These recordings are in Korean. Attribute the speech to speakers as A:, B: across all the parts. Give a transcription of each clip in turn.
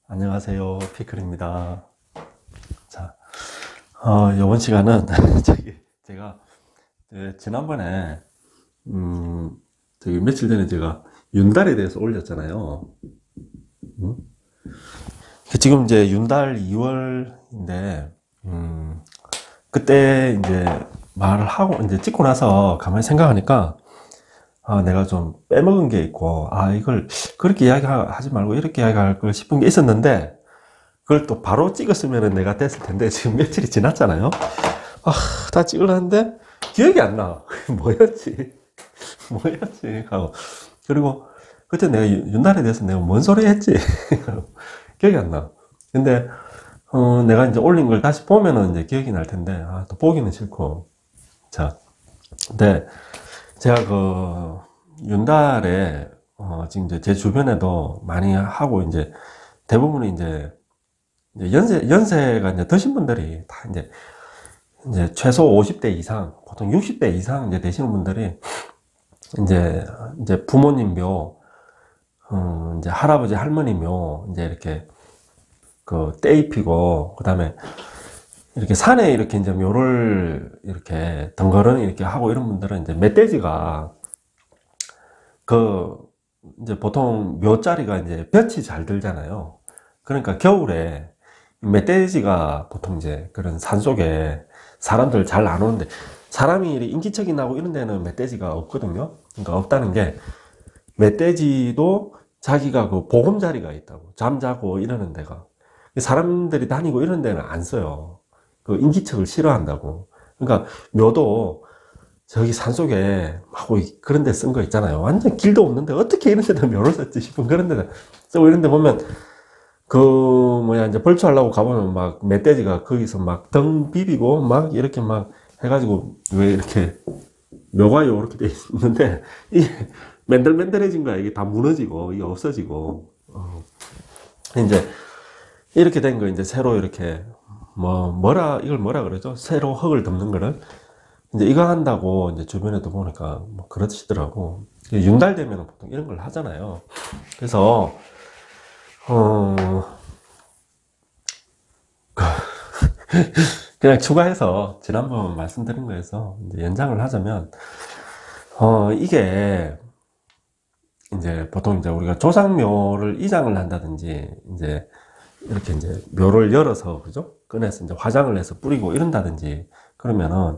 A: 안녕하세요. 피클입니다. 자, 이번 시간은 제가 지난번에 며칠 전에 제가 윤달에 대해서 올렸잖아요. 음? 지금 이제 윤달 2월인데 그때 이제 말을 하고 이제 찍고 나서 가만히 생각하니까 내가 좀 빼먹은 게 있고 이걸 그렇게 이야기하지 말고 이렇게 이야기할 걸 싶은 게 있었는데 그걸 또 바로 찍었으면 내가 됐을 텐데 지금 며칠이 지났잖아요. 다 찍으려는데 기억이 안 나. 뭐였지 하고. 그리고 그때 내가 윤달에 대해서 내가 뭔 소리 했지 기억이 안 나. 근데 내가 이제 올린 걸 다시 보면은 이제 기억이 날 텐데 또 보기는 싫고. 자, 근데 제가 그 윤달에 지금 이제 제 주변에도 많이 하고 이제 대부분이 이제 연세가 이제 드신 분들이 다 이제 최소 50대 이상, 보통 60대 이상 이제 되시는 분들이 이제 부모님 묘, 이제 할아버지 할머니 묘, 이제 이렇게 그 떼입히고, 그 다음에 이렇게 산에 이렇게 이제 묘를 이렇게 덩거러니 이렇게 하고 이런 분들은 이제 멧돼지가 그 이제 보통 묘자리가 이제 볕이 잘 들잖아요. 그러니까 겨울에 멧돼지가 보통 이제 그런 산속에 사람들 잘 안 오는데 사람이 인기척이 나고 이런 데는 멧돼지가 없거든요. 그러니까 없다는 게 멧돼지도 자기가 그 보금자리가 있다고 잠자고 이러는 데가 사람들이 다니고 이런 데는 안 써요. 그 인기척을 싫어한다고. 그러니까 묘도 저기 산속에 막 그런 데 쓴 거 있잖아요. 완전 길도 없는데 어떻게 이런 데다 묘를 썼지 싶은 그런 데다 쓰고 이런 데 보면 이제 벌초하려고 가보면 막 멧돼지가 거기서 막 등 비비고 막 이렇게 막 해가지고 왜 이렇게 묘가 이렇게 돼 있는데 이게 맨들맨들해진 거야. 이게 다 무너지고 이게 없어지고 이제 이렇게 된 거 이제 새로 이렇게 이걸 뭐라 그러죠? 새로 흙을 덮는 거를 이제 이거 한다고 이제 주변에도 보니까 뭐 그러시더라고. 윤달 되면 보통 이런 걸 하잖아요. 그래서 그냥 추가해서 지난번 말씀드린 거에서 이제 연장을 하자면 이게 이제 보통 이제 우리가 조상묘를 이장을 한다든지 이제 이렇게 이제 묘를 열어서 그죠? 꺼내서 이제 화장을 해서 뿌리고 이런다든지 그러면은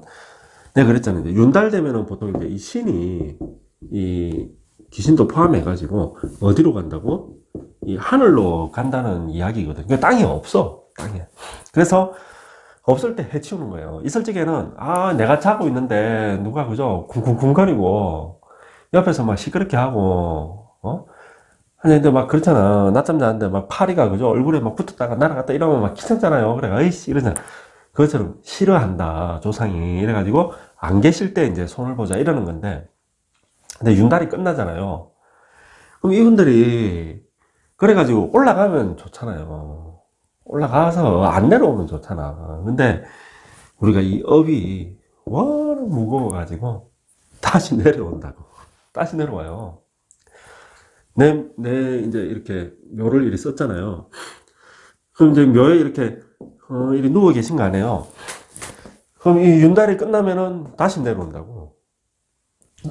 A: 내가 그랬잖아요. 이제 윤달 되면은 보통 이제 이 신이 이 귀신도 포함해가지고 어디로 간다고? 이 하늘로 간다는 이야기거든요. 그러니까 땅이 없어. 땅에. 그래서 없을 때 해치우는 거예요. 있을 적에는 내가 자고 있는데 누가 그죠? 쿵쿵쿵거리고 옆에서 막 시끄럽게 하고 아니 근데 막 그렇잖아. 낮잠 자는데 막 파리가 그죠? 얼굴에 막 붙었다가 날아갔다 이러면 막 귀찮잖아요. 그래 어이씨 이러잖아. 그것처럼 싫어한다 조상이 이래가지고 안 계실 때 이제 손을 보자 이러는 건데 근데 윤달이 끝나잖아요. 그럼 이분들이 그래가지고 올라가면 좋잖아요. 올라가서 안 내려오면 좋잖아. 근데 우리가 이 업이 워낙 무거워가지고 다시 내려온다고. 다시 내려와요. 이제 이렇게 묘를 이렇게 썼잖아요. 그럼 이제 묘에 이렇게 이렇게 누워 계신 거 아니에요. 그럼 이 윤달이 끝나면은 다시 내려온다고.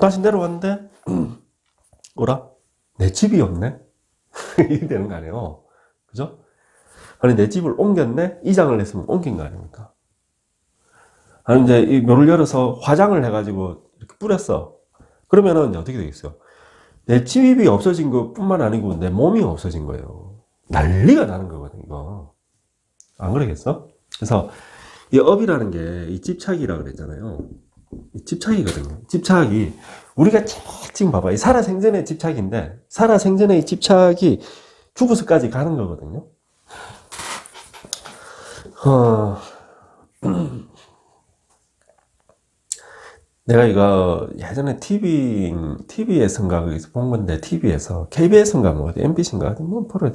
A: 다시 내려왔는데 어라? 내 집이 없네? 이렇게 되는 거 아니에요. 그죠? 아니 내 집을 옮겼네? 이장을 했으면 옮긴 거 아닙니까? 아니 이제 이 묘를 열어서 화장을 해가지고 이렇게 뿌렸어. 그러면은 이제 어떻게 되겠어요? 내 집이 없어진 것 뿐만 아니고 내 몸이 없어진 거예요. 난리가 나는 거거든 이거. 안 그러겠어? 그래서 이 업이라는 게 이 집착이라 그랬잖아요. 이 집착이거든요. 집착이 우리가 지금 봐봐. 이 살아생전의 집착인데 살아생전의 이 집착이 죽어서까지 가는 거거든요. 내가 이거 예전에 TV에서인가 거기서 본 건데 TV에서 KBS인가 뭐 어디 MBC인가 뭐 프로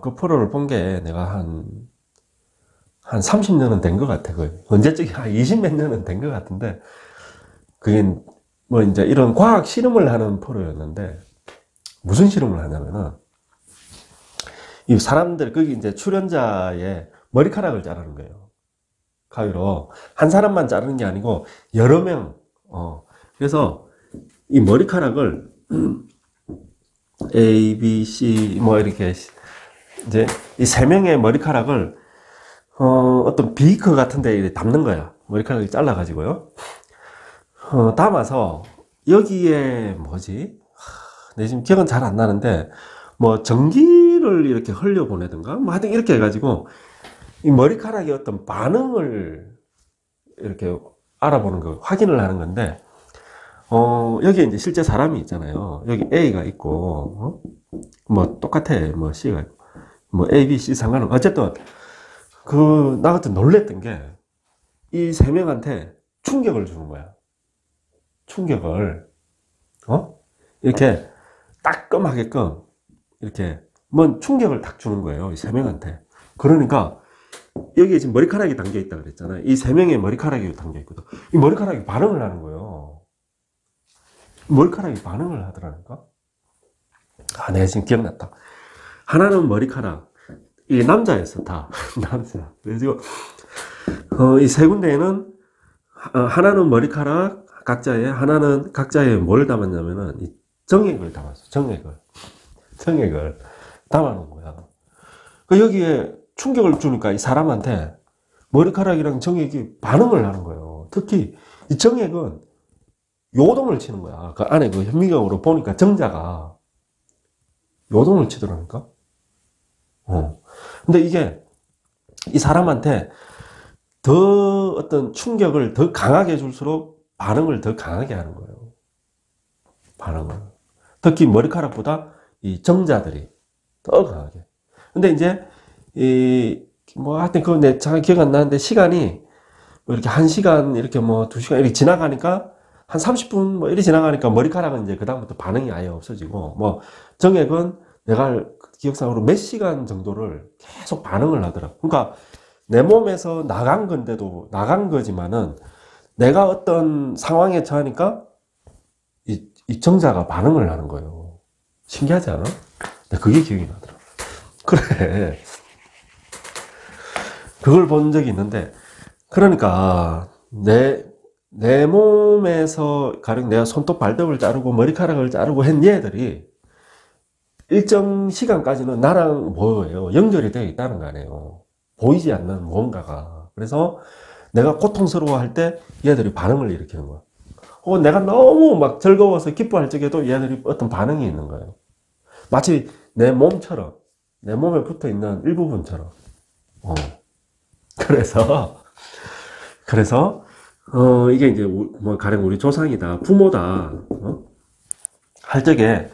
A: 그 프로를 본 게 내가 한 30년은 된 것 같아. 언제쯤 한 20 몇 년은 된 것 같은데 그게 뭐 이제 이런 과학 실험을 하는 프로였는데 무슨 실험을 하냐면은 이 사람들, 거기 이제 출연자의 머리카락을 자르는 거예요. 가위로. 한 사람만 자르는 게 아니고, 여러 명, 그래서 이 머리카락을, A, B, C, 뭐, 이렇게, 이제, 이 세 명의 머리카락을, 어떤 비커 같은 데 담는 거야. 머리카락을 잘라가지고요. 담아서, 여기에, 뭐지? 내 지금 기억은 잘 안 나는데, 뭐, 전기를 이렇게 흘려보내든가, 뭐, 하여튼 이렇게 해가지고, 이 머리카락의 어떤 반응을 이렇게 알아보는 거, 확인을 하는 건데, 여기에 이제 실제 사람이 있잖아요. 여기 A가 있고, 뭐, 똑같아. 뭐, C가 있고, 뭐, A, B, C 상관은, 어쨌든, 나 같은 놀랬던 게, 이 세 명한테 충격을 주는 거야. 충격을, 이렇게 따끔하게끔, 이렇게, 뭔 충격을 딱 주는 거예요. 이 세 명한테. 그러니까, 여기에 지금 머리카락이 담겨 있다 그랬잖아요. 이 세 명의 머리카락이 담겨 있거든. 이 머리카락이 반응을 하는 거예요. 머리카락이 반응을 하더라니까. 내가 지금 기억났다. 하나는 머리카락, 이게 남자였어, 다. 남자. 그래서, 이 세 군데에는, 하나는 머리카락, 하나는 각자에 뭘 담았냐면은, 이 정액을 담았어. 정액을 담아놓은 거야. 여기에 충격을 주니까 이 사람한테 머리카락이랑 정액이 반응을 하는 거예요. 특히 이 정액은 요동을 치는 거야. 그 안에 그 현미경으로 보니까 정자가 요동을 치더라니까. 근데 이게 이 사람한테 더 어떤 충격을 더 강하게 줄수록 반응을 더 강하게 하는 거예요. 반응을. 특히 머리카락보다 이 정자들이 더 강하게. 근데 이제 뭐 하여튼 그거 내 잘 기억 안 나는데 시간이 뭐 이렇게 1시간 이렇게 뭐 2시간 이렇게 지나가니까 한 30분 뭐 이렇게 지나가니까 머리카락은 이제 그다음부터 반응이 아예 없어지고 뭐 정액은 내가 기억상으로 몇 시간 정도를 계속 반응을 하더라. 그러니까 내 몸에서 나간 건데도 나간 거지만은 내가 어떤 상황에 처하니까 이 정자가 반응을 하는 거예요. 신기하지 않아? 그게 기억이 나더라. 그래. 그걸 본 적이 있는데, 그러니까, 내 몸에서, 가령 내가 손톱 발톱을 자르고 머리카락을 자르고 한 얘들이 일정 시간까지는 나랑 뭐예요? 연결이 되어 있다는 거 아니에요. 보이지 않는 무언가가. 그래서 내가 고통스러워할 때 얘들이 반응을 일으키는 거야. 혹은 내가 너무 막 즐거워서 기뻐할 적에도 얘들이 어떤 반응이 있는 거예요. 마치 내 몸처럼, 내 몸에 붙어 있는 일부분처럼. 그래서, 이게 이제, 뭐, 가령 우리 조상이다, 부모다, 할 적에,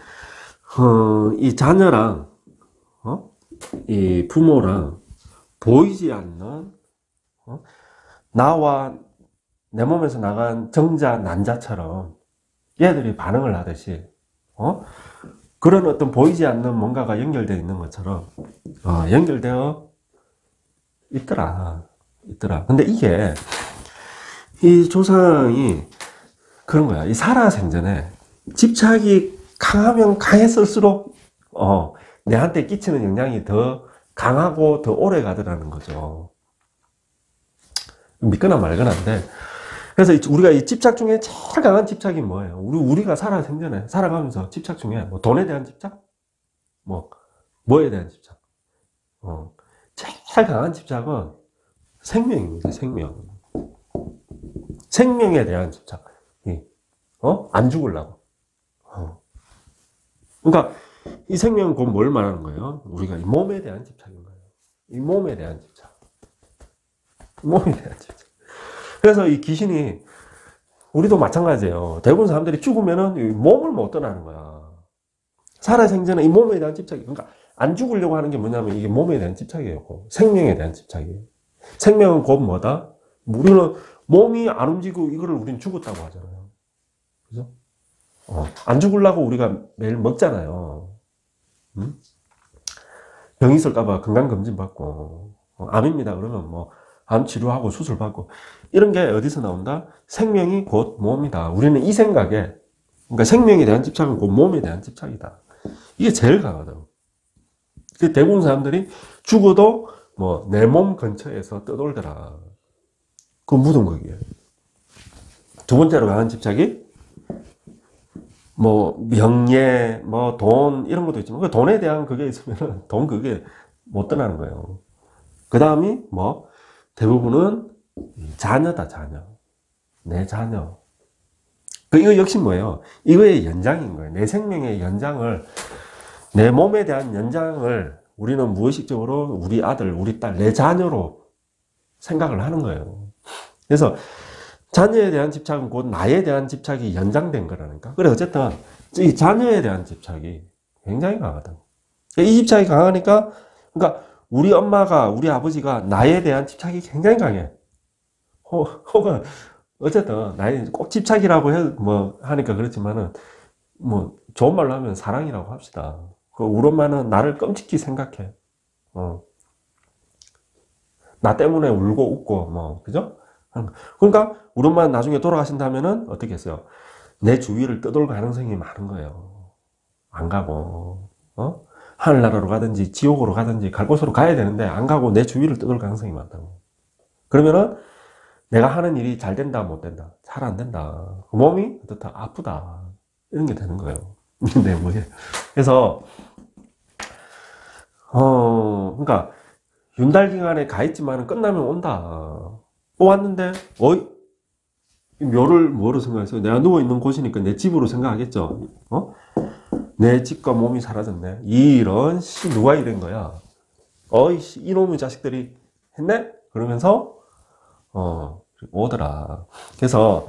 A: 이 자녀랑, 이 부모랑 보이지 않는, 나와 내 몸에서 나간 정자, 난자처럼 얘들이 반응을 하듯이, 그런 어떤 보이지 않는 뭔가가 연결되어 있는 것처럼, 연결되어 있더라. 근데 이게, 이 조상이 그런 거야. 이 살아생전에 집착이 강하면 강했을수록, 내한테 끼치는 영향이 더 강하고 더 오래 가더라는 거죠. 믿거나 말거나인데. 그래서 우리가 이 집착 중에 제일 강한 집착이 뭐예요? 우리가 살아생전에, 살아가면서 집착 중에, 뭐, 돈에 대한 집착? 뭐에 대한 집착? 제일 강한 집착은 생명입니다, 생명. 생명에 대한 집착. 안 죽으려고. 그러니까, 이 생명은 곧 뭘 말하는 거예요? 우리가 이 몸에 대한 집착인 거예요. 이 몸에 대한 집착. 몸에 대한 집착. 그래서 이 귀신이, 우리도 마찬가지예요. 대부분 사람들이 죽으면은 이 몸을 못 떠나는 거야. 살아생전에 이 몸에 대한 집착이, 그러니까 안 죽으려고 하는 게 뭐냐면 이게 몸에 대한 집착이에요. 생명에 대한 집착이에요. 생명은 곧 뭐다? 우리는 몸이 안 움직이고 이거를 우리는 죽었다고 하잖아요. 그죠? 안 죽으려고 우리가 매일 먹잖아요. 병 있을까봐 건강검진 받고, 암입니다. 그러면 뭐, 암 치료하고 수술 받고, 이런 게 어디서 나온다? 생명이 곧 몸이다. 우리는 이 생각에, 그러니까 생명에 대한 집착은 곧 몸에 대한 집착이다. 이게 제일 강하다고. 그 대부분 사람들이 죽어도 뭐 내 몸 근처에서 떠돌더라. 그 묻은 거기에. 두 번째로 강한 집착이 뭐 명예, 뭐 돈 이런 것도 있지만 그 돈에 대한 그게 있으면 돈 그게 못 떠나는 거예요. 그 다음이 뭐 대부분은 자녀다, 자녀. 내 자녀. 이거 역시 뭐예요? 이거의 연장인 거예요. 내 생명의 연장을, 내 몸에 대한 연장을 우리는 무의식적으로 우리 아들, 우리 딸, 내 자녀로 생각을 하는 거예요. 그래서 자녀에 대한 집착은 곧 나에 대한 집착이 연장된 거라니까. 그래, 어쨌든 이 자녀에 대한 집착이 굉장히 강하다. 이 집착이 강하니까, 그러니까 우리 엄마가, 우리 아버지가 나에 대한 집착이 굉장히 강해. 혹은 어쨌든 나에 꼭 집착이라고 뭐 하니까 그렇지만은 뭐 좋은 말로 하면 사랑이라고 합시다. 우리 엄마는 나를 끔찍히 생각해. 나 때문에 울고 웃고 뭐 그죠? 그러니까 우리 엄마는 나중에 돌아가신다면은 어떻게 했어요? 내 주위를 떠돌 가능성이 많은 거예요. 안 가고 하늘나라로 가든지 지옥으로 가든지 갈 곳으로 가야 되는데 안 가고 내 주위를 떠돌 가능성이 많다고. 그러면은 내가 하는 일이 잘 된다 못 된다, 잘 안 된다, 몸이 어떻다, 아프다, 이런 게 되는 거예요. 근데 뭐예요? 그래서 그러니까 윤달기간에 가 있지만 끝나면 온다. 왔는데 이 묘를 뭐로 생각했어요? 내가 누워있는 곳이니까 내 집으로 생각하겠죠. 내 집과 몸이 사라졌네. 이런 누가 이런 거야? 이놈의 자식들이 했네? 그러면서 오더라. 그래서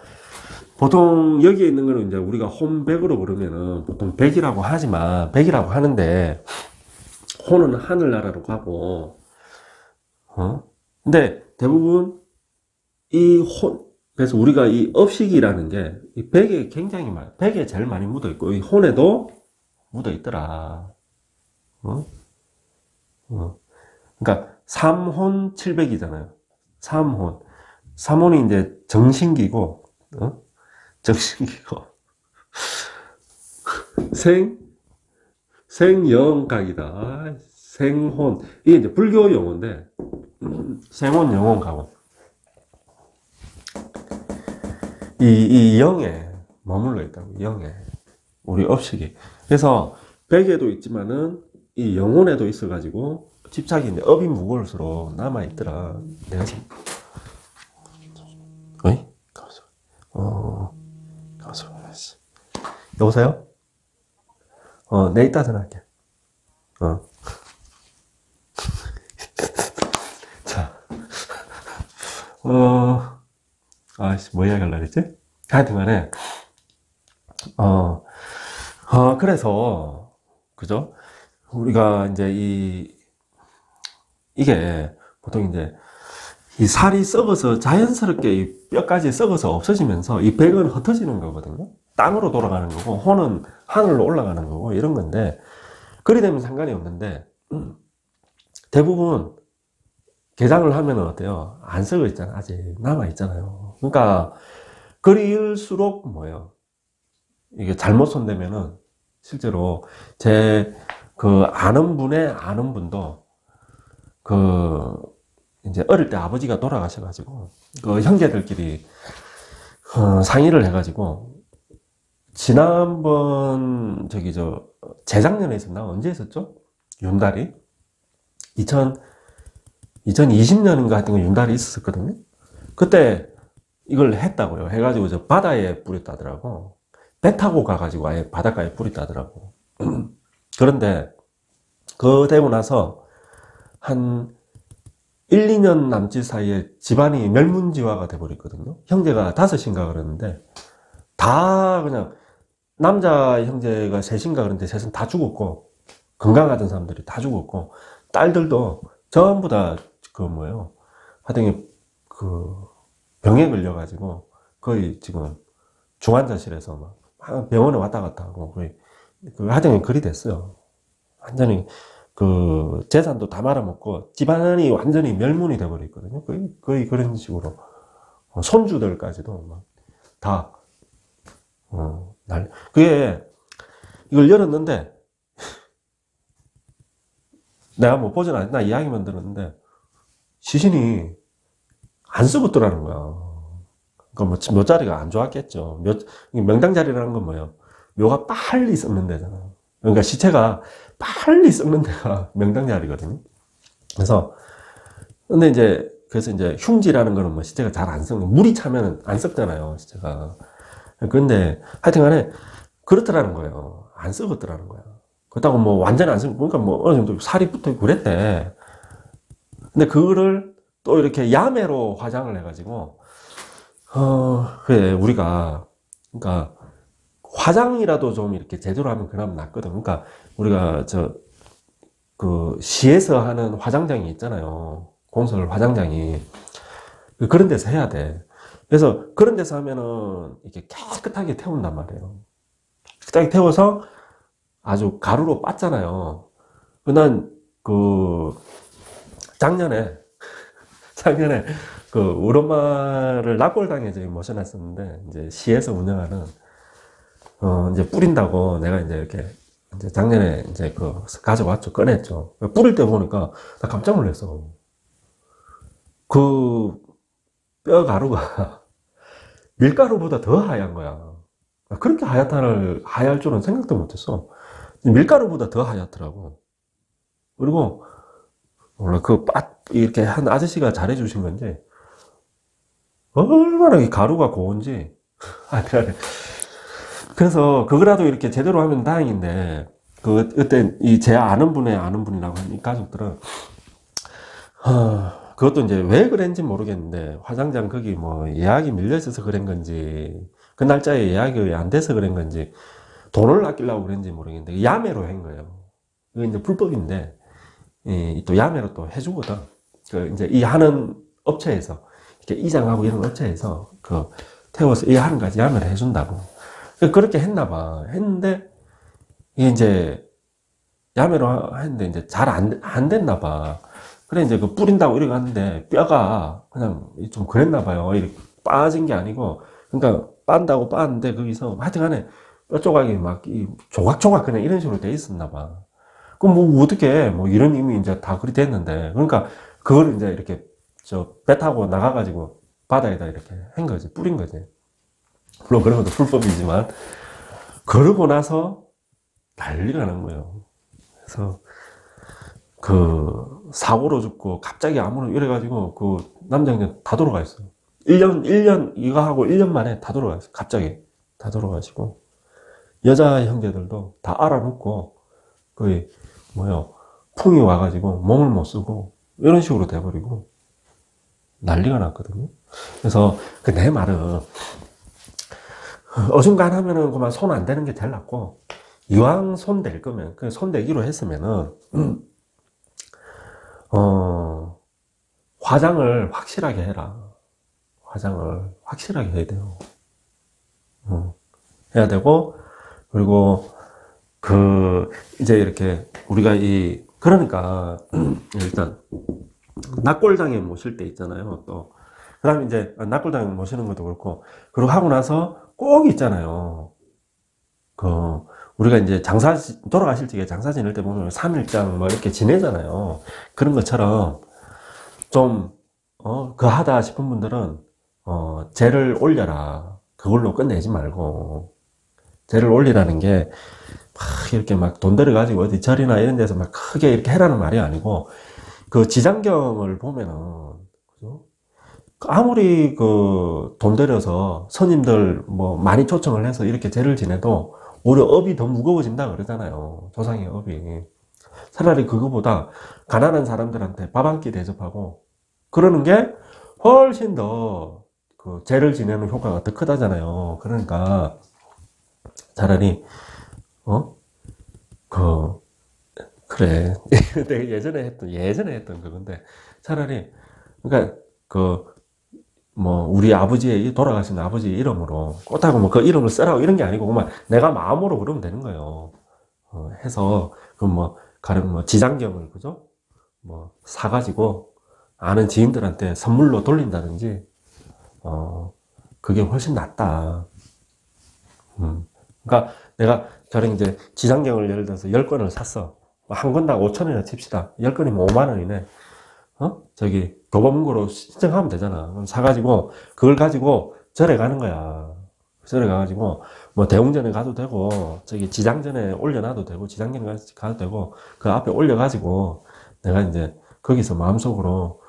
A: 보통 여기에 있는 거는 이제 우리가 혼백으로 그러면은 보통 백이라고 하지만, 백이라고 하는데 혼은 하늘나라로 가고, 근데 대부분 그래서 우리가 이 업식이라는 게 이 백에 굉장히 백에 제일 많이 묻어 있고, 이 혼에도 묻어 있더라. 그러니까 삼혼 칠백이잖아요. 삼혼이 이제 정신기고, 정신기고, 생영각이다. 생혼. 이게 이제 불교 용어인데, 생혼, 영혼, 가고. 이 영에 머물러 있다고, 영에. 우리 업식이. 그래서, 백에도 있지만은, 이 영혼에도 있어가지고, 집착이 이제 업이 무거울수록 남아있더라. 내가 지금, 가서. 여보세요? 내 이따 전화할게. 자, 뭐 이야기하려고 그랬지? 하여튼 간에, 그래서, 그죠? 우리가 이제 이게 보통 이제 이 살이 썩어서 자연스럽게 이 뼈까지 썩어서 없어지면서 이 백은 흩어지는 거거든요. 땅으로 돌아가는 거고, 혼은 하늘로 올라가는 거고, 이런 건데, 그리 되면 상관이 없는데, 대부분 개장을 하면은 어때요? 안 썩어 있잖아. 아직 남아 있잖아요. 그러니까 그리울수록 뭐예요? 이게 잘못 손대면은 실제로 제 아는 분도 이제 어릴 때 아버지가 돌아가셔가지고 형제들끼리 상의를 해가지고 지난번 재작년에 있었나? 언제 있었죠? 윤달이 2020년인가 하여튼 윤달이 있었거든요. 그때 이걸 했다고요. 해가지고 저 바다에 뿌렸다더라고. 배 타고 가가지고 아예 바닷가에 뿌렸다더라고. 그런데 그거 되고 나서 한 1, 2년 남짓 사이에 집안이 멸문지화가 돼버렸거든요. 형제가 5인가 그러는데 다 그냥 남자 형제가 셋인가 그런데 셋은 다 죽었고, 건강하던 사람들이 다 죽었고, 딸들도 전부 다 하여튼 병에 걸려가지고 거의 지금 중환자실에서 막 병원에 왔다 갔다 하고 거의 하여튼 그리 됐어요. 완전히 재산도 다 말아먹고 집안이 완전히 멸문이 돼버렸거든요. 거의 그런 식으로 손주들까지도 막 다 그게 이걸 열었는데 내가 뭐 보진 않았나 이야기만 들었는데 시신이 안 썩었더라는 거야. 그러니까 뭐 묘자리가 안 좋았겠죠. 명당자리라는 건 뭐예요? 묘가 빨리 썩는 데잖아. 그러니까 시체가 빨리 썩는 데가 명당자리거든요. 그래서 이제 흉지라는 거는 뭐 시체가 잘 안 썩는, 물이 차면 안 썩잖아요, 시체가. 그런데 하여튼 간에 그렇더라는 거예요. 안 썩었더라는 거야. 그렇다고 뭐 완전히 안 썩고, 그러니까 뭐 어느 정도 살이 붙어 있고 그랬대. 근데 그거를 또 이렇게 야매로 화장을 해가지고, 그래, 우리가, 그러니까 화장이라도 좀 이렇게 제대로 하면 그나마 낫거든. 그러니까 우리가 그 시에서 하는 화장장이 있잖아요. 공설 화장장이. 그런 데서 해야 돼. 그래서 그런 데서 하면은 이렇게 깨끗하게 태운단 말이에요. 깨끗하게 태워서 아주 가루로 빻잖아요. 난 작년에 우리 엄마를 납골당에 저기 모셔놨었는데, 이제 시에서 운영하는, 이제 뿌린다고 내가 이제 이렇게, 이제 작년에 이제 가져왔죠. 꺼냈죠. 뿌릴 때 보니까 나 깜짝 놀랐어. 그 뼈 가루가 밀가루보다 더 하얀 거야. 그렇게 하얄 줄은 생각도 못했어. 밀가루보다 더 하얗더라고. 그리고 몰라, 이렇게 한 아저씨가 잘해주신 건지, 얼마나 이 가루가 고운지. 그래. 그래서, 그거라도 이렇게 제대로 하면 다행인데, 그때, 제 아는 분이라고 하는 이 가족들은, 그것도 이제 왜 그랬는지 모르겠는데, 화장장 거기 뭐 예약이 밀려있어서 그런 건지, 그 날짜에 예약이 안 돼서 그런 건지, 돈을 아끼려고 그랬는지 모르겠는데, 야매로 한 거예요. 이거 이제 불법인데, 또 야매로 또 해주거든. 이제 이 하는 업체에서, 이렇게 이장하고 이런 업체에서, 태워서 이 하는 까지 야매를 해준다고. 그렇게 했나봐. 했는데, 이게 이제, 야매로 했는데, 이제 잘 안 됐나봐. 그래, 이제 뿌린다고 이렇게 하는데, 뼈가 그냥 좀 그랬나봐요. 이렇게 빠진 게 아니고, 그러니까 빤다고 빤는데, 거기서, 하여튼 간에, 뼈 조각이 막, 조각조각 그냥 이런 식으로 돼 있었나봐. 그럼 뭐 어떻게 뭐 이런 이미 이제 다 그리 됐는데, 그러니까 그걸 이제 이렇게 배 타고 나가가지고 바다에다 이렇게 한 거지, 뿌린 거지. 물론 그런 것도 불법이지만, 그러고 나서 난리가 난 거예요. 그래서 사고로 죽고 갑자기 아무런 이래가지고 남자는 다 돌아가 있어요. 1년 이거 하고 1년 만에 다 돌아가 있어요. 갑자기 다 돌아가시고, 여자 형제들도 다 알아놓고 거의 풍이 와가지고 몸을 못 쓰고 이런 식으로 돼버리고 난리가 났거든요. 그래서 내 말은 어중간하면은 그만 손 안 대는 게 제일 낫고, 이왕 손 댈 거면 손 대기로 했으면은 화장을 확실하게 해라. 화장을 확실하게 해야 돼요. 해야 되고, 그리고 이제 이렇게 우리가 그러니까 일단 납골당에 모실 때 있잖아요. 또 그 다음에 이제 납골당에 모시는 것도 그렇고, 그리고 하고 나서 꼭 있잖아요. 우리가 이제 돌아가실 적에 장사 지낼 때 보면 3일장 뭐 이렇게 지내잖아요. 그런 것처럼 좀 하다 싶은 분들은 제를 올려라. 그걸로 끝내지 말고, 제를 올리라는 게 이렇게 막 돈 들여가지고 어디 절이나 이런 데서 막 크게 이렇게 해라는 말이 아니고, 지장경을 보면은, 그죠? 아무리 돈 들여서 스님들 뭐 많이 초청을 해서 이렇게 제를 지내도 오히려 업이 더 무거워진다 그러잖아요. 조상의 업이. 차라리 그거보다 가난한 사람들한테 밥 한 끼 대접하고 그러는 게 훨씬 더 제를 지내는 효과가 더 크다잖아요. 그러니까 차라리 그래. 내가 예전에 했던 그건데, 차라리, 그러니까, 우리 돌아가신 아버지의 이름으로, 꽃하고 그 이름을 쓰라고 이런 게 아니고, 그만 내가 마음으로 그러면 되는 거예요. 해서, 지장경을, 그죠? 사가지고, 아는 지인들한테 선물로 돌린다든지, 그게 훨씬 낫다. 그러니까, 내가 저는 이제 지장경을 예를 들어서 10권을 샀어. 한 건당 5,000원이나 칩시다. 10건이면 5만원이네. 저기 교보문고로 신청하면 되잖아. 그럼 사가지고 그걸 가지고 절에 가는 거야. 절에 가가지고 뭐 대웅전에 가도 되고 저기 지장전에 올려놔도 되고 지장전에 가도 되고 그 앞에 올려가지고 내가 이제 거기서 마음속으로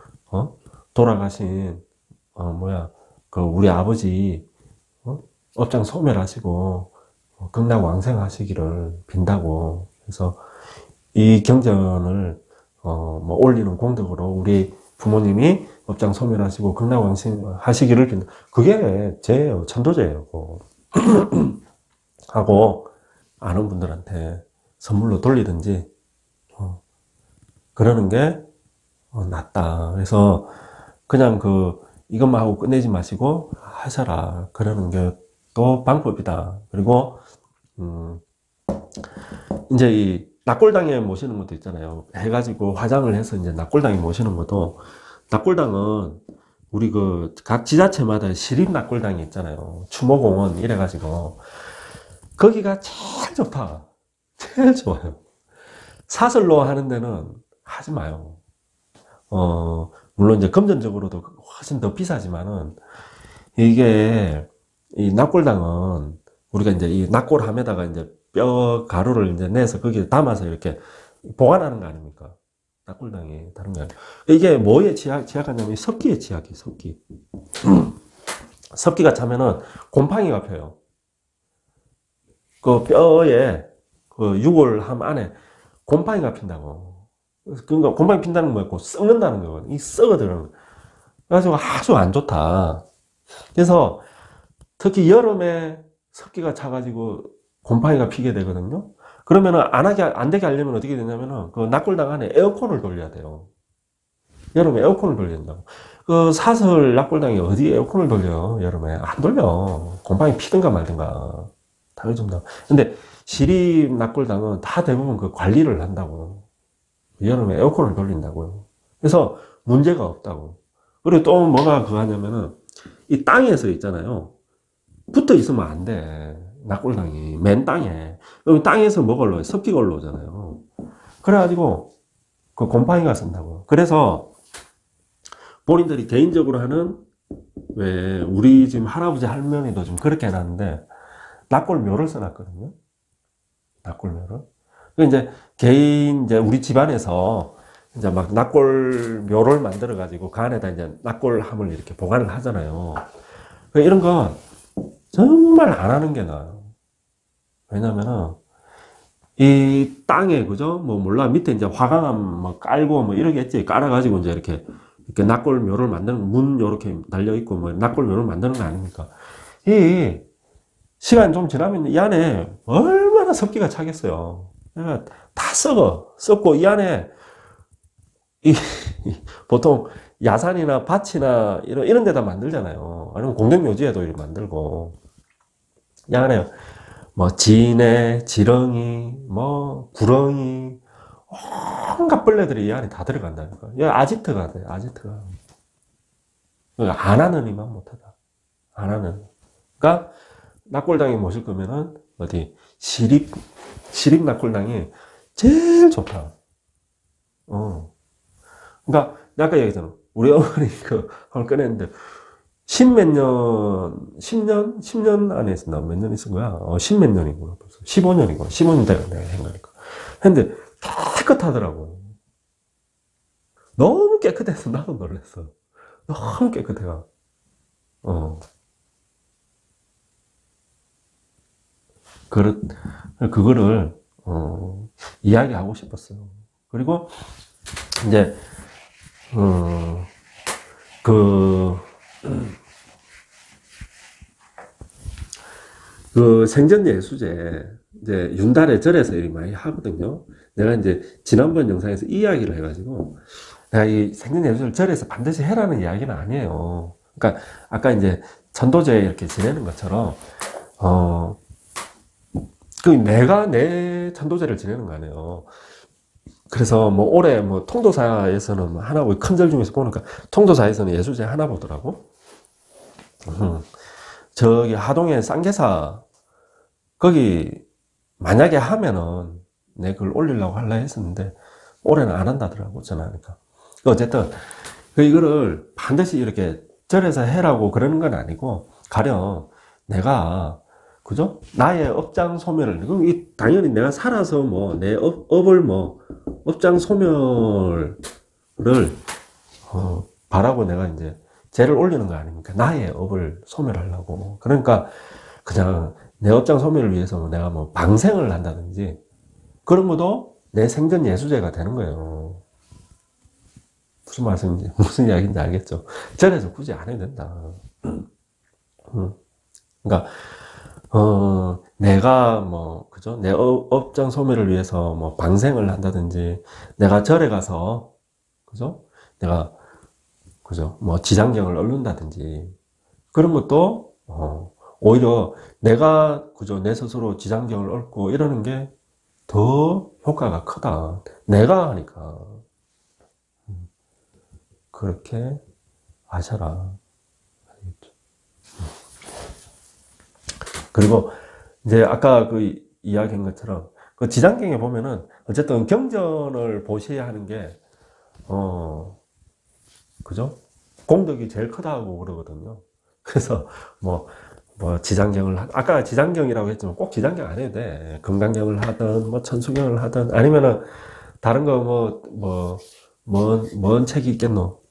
A: 돌아가신 그 우리 아버지 업장 소멸하시고 극락왕생하시기를 빈다고. 그래서 이 경전을 뭐 올리는 공덕으로 우리 부모님이 업장 소멸하시고 극락왕생하시기를 빈다. 그게 제예요. 천도제예요. 하고 아는 분들한테 선물로 돌리든지 그러는 게 낫다. 그래서 그냥 이것만 하고 끝내지 마시고 하셔라. 그러는 게 또 방법이다. 그리고 이제 이 낙골당에 모시는 것도 있잖아요. 해가지고 화장을 해서 이제 낙골당에 모시는 것도, 낙골당은 우리 각 지자체마다 시립 낙골당이 있잖아요. 추모공원 이래가지고 거기가 제일 좋다. 제일 좋아요. 사설로 하는 데는 하지 마요. 물론 이제 금전적으로도 훨씬 더 비싸지만은 이게 이 낙골당은 우리가 이제 이 낙골함에다가 이제 뼈 가루를 이제 내서 거기에 담아서 이렇게 보관하는 거 아닙니까? 낙골당이 다른 게 아니에요. 이게 뭐에 취약하냐면 습기에 취약해. 습기. 습기가 차면은 곰팡이가 펴요. 그 뼈에 그 유골함 안에 곰팡이가 핀다고. 그러니까 곰팡이 핀다는 건 뭐였고 썩는다는 거거든. 이 썩어들어는. 그래가지고 아주 안 좋다. 그래서 특히 여름에 습기가 차가지고 곰팡이가 피게 되거든요. 그러면은 안 되게 하려면 어떻게 되냐면은 그 낙골당 안에 에어컨을 돌려야 돼요. 여름에 에어컨을 돌려야 된다고. 그 사설 낙골당이 어디 에어컨을 돌려? 여름에 안 돌려. 곰팡이 피든가 말든가 다 해준다. 근데 시립 낙골당은 다 대부분 그 관리를 한다고. 여름에 에어컨을 돌린다고요. 그래서 문제가 없다고. 그리고 또 뭐가 하냐면은 이 땅에서 있잖아요. 붙어 있으면 안 돼. 낙골당이 맨 땅에. 여기 땅에서 뭐가 올라와요? 습기가 올라오잖아요. 그래가지고 그 곰팡이가 쓴다고. 그래서 본인들이 개인적으로 하는, 왜 우리 지금 할아버지 할머니도 좀 그렇게 해놨는데 낙골묘를 써놨거든요. 낙골묘를. 이제 이제 우리 집안에서 이제 막 낙골묘를 만들어 가지고 그 안에다 이제 낙골함을 이렇게 보관을 하잖아요. 이런 건 정말 안 하는 게 나아요. 왜냐면은 이 땅에, 그죠? 뭐 몰라, 밑에 이제 화강암 뭐 깔고 뭐 이러겠지. 깔아가지고 이제 이렇게 낙골묘를 만드는, 문 요렇게 달려있고 뭐 낙골묘를 만드는 거 아닙니까? 이 시간 좀 지나면 이 안에 얼마나 습기가 차겠어요. 그러니까 다 썩고 이 안에 보통 야산이나 밭이나 이런 데다 만들잖아요. 아니면 공동묘지에도 이렇게 만들고. 이 안에 뭐 지네, 지렁이, 뭐 구렁이, 온갖 벌레들이 이 안에 다 들어간다니까. 이 아지트가 돼, 아지트가. 그러니까 안 하는 이만 못하다. 안 하는. 그러니까 낙골당에 모실 거면은 어디 시립 낙골당이 제일 좋다. 그러니까 아까 얘기했잖아. 우리 어머니 그걸 꺼냈는데 10년 안에 있었나? 몇 년 있은 거야? 10몇 년이구나. 벌써 15년이구나. 15년 내가 생각하니까. 근데 깨끗하더라고. 너무 깨끗해서 나도 놀랐어. 너무 깨끗해가. 그거를 이야기하고 싶었어요. 그리고 이제 생전예수제 이제 윤달의 절에서 일 많이 하거든요. 내가 이제 지난번 영상에서 이 이야기를 해가지고, 내가 이 생전예수를 절에서 반드시 해라는 이야기는 아니에요. 그러니까 아까 이제 천도제 이렇게 지내는 것처럼 내가 내 천도제를 지내는 거 아니에요. 그래서 뭐 올해 뭐 통도사에서는 하나, 큰 절 중에서 보니까 통도사에서는 예수제 하나 보더라고. 저기 하동에 쌍계사 거기 만약에 하면은 내 글 올리려고 하려 했었는데 올해는 안 한다더라고, 전화하니까. 어쨌든 이거를 반드시 이렇게 절에서 해라고 그러는 건 아니고, 가령 내가 그죠? 나의 업장 소멸을, 그럼 당연히 내가 살아서 뭐 내 업을 뭐 업장 소멸을 바라고 내가 이제 죄를 올리는 거 아닙니까? 나의 업을 소멸하려고. 그러니까 그냥 내 업장 소멸을 위해서 내가 뭐 방생을 한다든지 그런 것도 내 생전 예수죄가 되는 거예요. 무슨 말씀인지, 무슨 이야기인지 알겠죠? 절에서 굳이 안 해도 된다. 그러니까 내가 뭐 그죠? 내 업장 소멸을 위해서 뭐 방생을 한다든지, 내가 절에 가서 그죠? 내가 그죠? 뭐 지장경을 읊는다든지 그런 것도 오히려 내가 그죠? 내 스스로 지장경을 읊고 이러는 게 더 효과가 크다. 내가 하니까. 그렇게 아셔라. 알겠죠? 그리고 이제 아까 그 이야기한 것처럼 그 지장경에 보면은 어쨌든 경전을 보셔야 하는 게 그죠? 공덕이 제일 크다고 그러거든요. 그래서 뭐 지장경을 아까 지장경이라고 했지만 꼭 지장경 안 해도 돼. 금강경을 하든 뭐 천수경을 하든 아니면은 다른 거 뭔 책이 있겠노?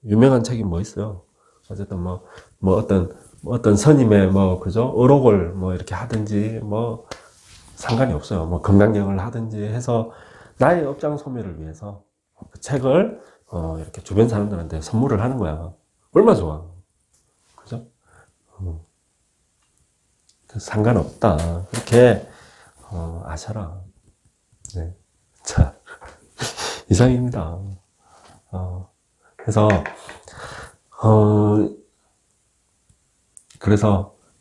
A: 유명한 책이 뭐 있어요? 어쨌든 어떤 스님의 그죠? 의록을 이렇게 하든지 상관이 없어요. 금강경을 하든지 해서 나의 업장 소멸을 위해서 그 책을 이렇게 주변 사람들한테 선물을 하는 거야. 얼마나 좋아. 그죠? 상관없다. 그렇게 아셔라. 네. 자, 이상입니다. 그래서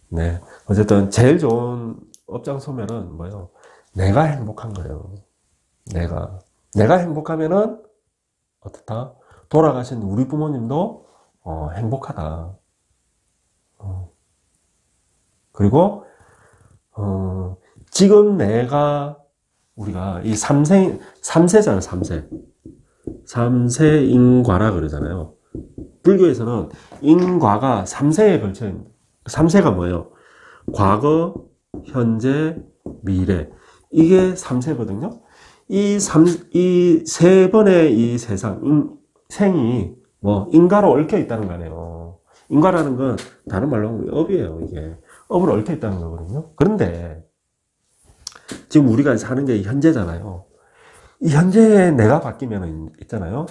A: 네, 어쨌든 제일 좋은 업장 소멸은 뭐예요? 내가 행복한 거예요. 내가 행복하면은 어떻다? 돌아가신 우리 부모님도 행복하다. 그리고 지금 우리가 이 삼세잖아요. 삼세인과라 그러잖아요. 불교에서는 인과가 3세에 걸쳐 있는, 3세가 뭐예요? 과거, 현재, 미래. 이게 3세거든요. 이 세 번의 이 생이 인과로 얽혀 있다는 거네요. 인과라는 건 다른 말로 하면 업이에요. 이게 업으로 얽혀 있다는 거거든요. 그런데 지금 우리가 사는 게 현재잖아요. 이 현재에 내가 바뀌면 있잖아요.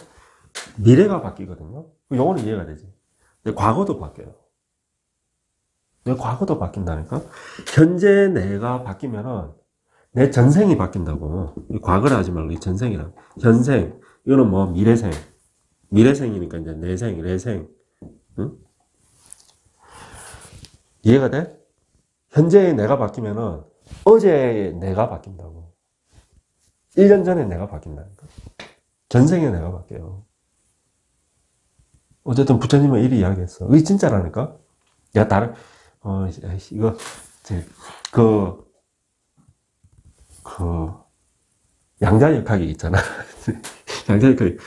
A: 미래가 바뀌거든요. 요거는 이해가 되지. 근데 과거도 바뀌어요. 내 과거도 바뀐다니까? 현재 내가 바뀌면은 내 전생이 바뀐다고. 과거를 하지 말고 이 전생이라. 현생. 이거는 미래생. 미래생이니까 이제 내생, 내생. 응? 이해가 돼? 현재의 내가 바뀌면은 어제의 내가 바뀐다고. 1년 전에 내가 바뀐다니까. 전생에 내가 바뀌어요. 어쨌든 부처님은 이리 이야기했어. 이게 진짜라니까? 야, 이거, 양자역학이 있잖아. 양자역학이.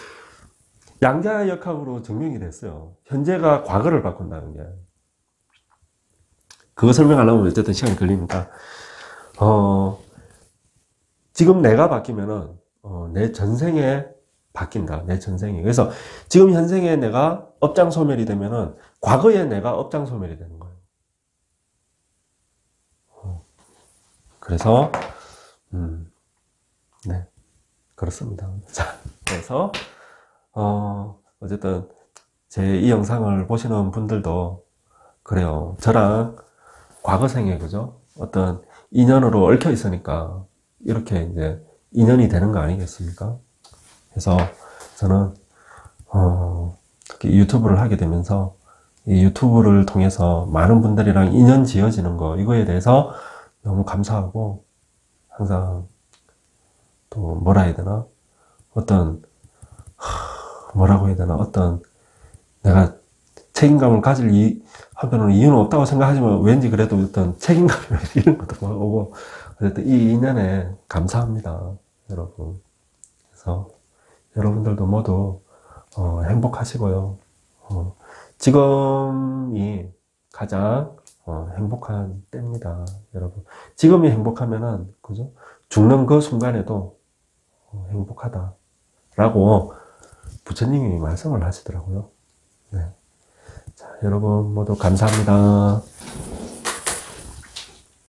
A: 양자역학으로 증명이 됐어요. 현재가 과거를 바꾼다는 게. 그거 설명하려면 어쨌든 시간이 걸리니까. 지금 내가 바뀌면은, 내 전생에 바뀐다. 내 전생에. 그래서 지금 현생에 내가 업장 소멸이 되면은, 과거에 내가 업장 소멸이 되는 거예요. 그래서, 네. 그렇습니다. 자, 그래서, 어쨌든, 이 영상을 보시는 분들도, 그래요. 저랑 과거생에, 그죠? 어떤 인연으로 얽혀 있으니까, 이렇게 이제 인연이 되는 거 아니겠습니까? 그래서 저는, 유튜브를 하게 되면서, 이 유튜브를 통해서 많은 분들이랑 인연 지어지는 거, 이거에 대해서 너무 감사하고, 항상, 또, 뭐라 해야 되나? 뭐라고 해야 되나? 내가 책임감을 가질 한편으로는 이유는 없다고 생각하지만 왠지 그래도 책임감이 이런 것도 막 오고, 어쨌든 이 인연에 감사합니다, 여러분. 그래서 여러분들도 모두 행복하시고요. 지금이 가장 행복한 때입니다, 여러분. 지금이 행복하면은, 그죠? 죽는 그 순간에도 행복하다라고 부처님이 말씀을 하시더라고요. 네. 자, 여러분 모두 감사합니다.